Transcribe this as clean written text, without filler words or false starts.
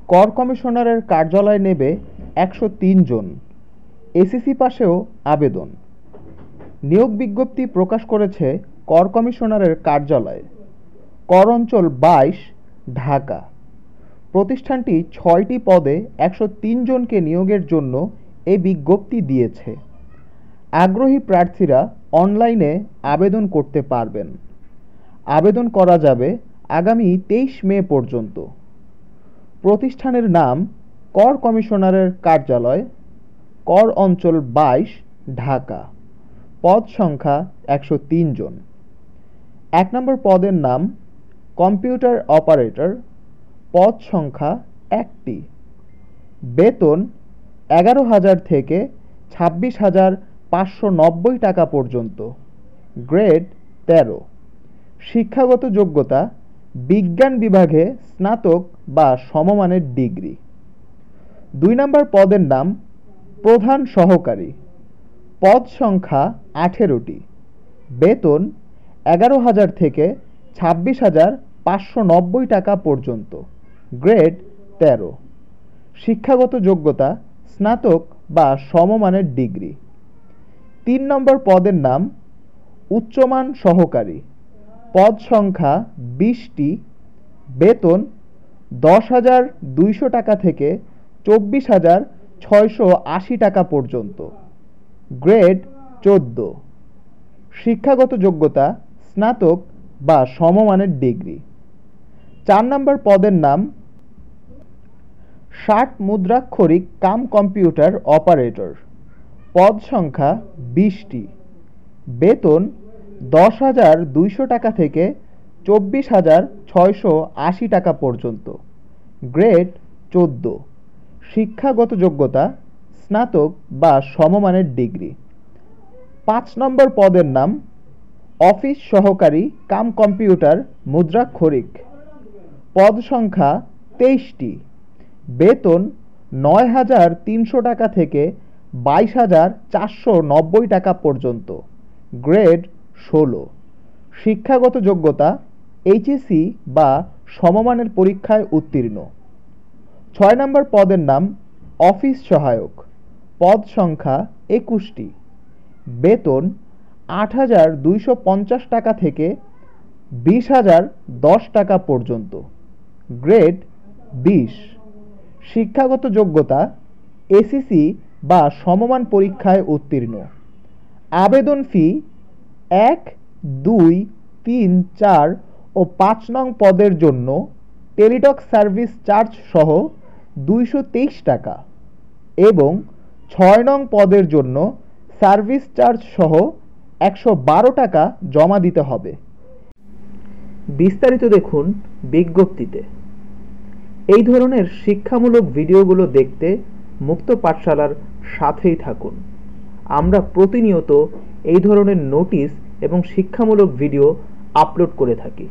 कर कमिशनारेर कार्यालय नेবে 103 জন। एसएससी पाशेও आवेदन। नियोग विज्ञप्ति प्रकाश करेছে कर कमिशनारेर कार्यालय, कर अंचल 22 ढाका। प्रतिष्ठानটি 6টি पदे 103 जनके नियोगेर জন্য এই বিজ্ঞপ্তি দিয়েছে। আগ্রহী প্রার্থীরা অনলাইনে আবেদন করতে পারবেন। আবেদন করা যাবে আগামী 23 মে পর্যন্ত। প্রতিষ্ঠানের নাম कर কমিশনারের কার্যালয়, कर অঞ্চল 22 ঢাকা। পদ সংখ্যা 103 জন। 1 নম্বর পদের নাম কম্পিউটার অপারেটর, পদ সংখ্যা 1টি। বেতন 11,000 থেকে 26,590 টাকা পর্যন্ত। গ্রেড 13। শিক্ষাগত যোগ্যতা বিজ্ঞান বিভাগে স্নাতক বা সমমানের ডিগ্রি। 2 নম্বর পদের নাম প্রধান সহকারী, পদ সংখ্যা 18টি। বেতন 11,000 থেকে 26,590 টাকা পর্যন্ত। গ্রেড 13। শিক্ষাগত যোগ্যতা স্নাতক বা সমমানের ডিগ্রি। 3 নম্বর পদের নাম উচ্চমান সহকারী, পদ সংখ্যা 20টি। বেতন 10,200 টাকা থেকে 24,680 টাকা পর্যন্ত। গ্রেড 14। শিক্ষাগত যোগ্যতা স্নাতক বা সমমানের ডিগ্রি। 4 নম্বর পদের নাম 60 মুদ্রাক্ষরিক কাম কম্পিউটার অপারেটর, পদ সংখ্যা 20টি। বেতন 10,200 টাকা থেকে 24,680 টাকা পর্যন্ত। গ্রেড 14। শিক্ষাগত যোগ্যতা স্নাতক বা সমমানের ডিগ্রি। 5 নম্বর পদের নাম অফিস সহকারী কাম কম্পিউটার মুদ্রাক্ষরিক, পদ সংখ্যা 23টি। বেতন 9,300 টাকা থেকে 22,490 টাকা পর্যন্ত। গ্রেড 16। শিক্ষাগত যোগ্যতা এইচএসসি বা সমমানের পরীক্ষায় উত্তীর্ণ। 6 নম্বর পদের নাম অফিস সহায়ক, পদ সংখ্যা 21টি। বেতন 8,250 টাকা থেকে 20,010 টাকা পর্যন্ত। গ্রেড 20। শিক্ষাগত যোগ্যতা এসএসসি বা সমমান পরীক্ষায় উত্তীর্ণ। আবেদন ফি 1, 2, 3, 4 ও 5 নং পদের জন্য টেলিটক সার্ভিস চার্জ সহ 223 টাকা এবং 6 নং পদের জন্য সার্ভিস চার্জ সহ 112 টাকা জমা দিতে হবে। বিস্তারিত দেখুন বিজ্ঞপ্তিতে। এই ধরনের শিক্ষামূলক ভিডিওগুলো দেখতে মুক্ত পাঠশালার সাথেই থাকুন। আমরা প্রতিনিয়ত এই ধরনের নোটিশ এবং শিক্ষামূলক ভিডিও আপলোড করে থাকি।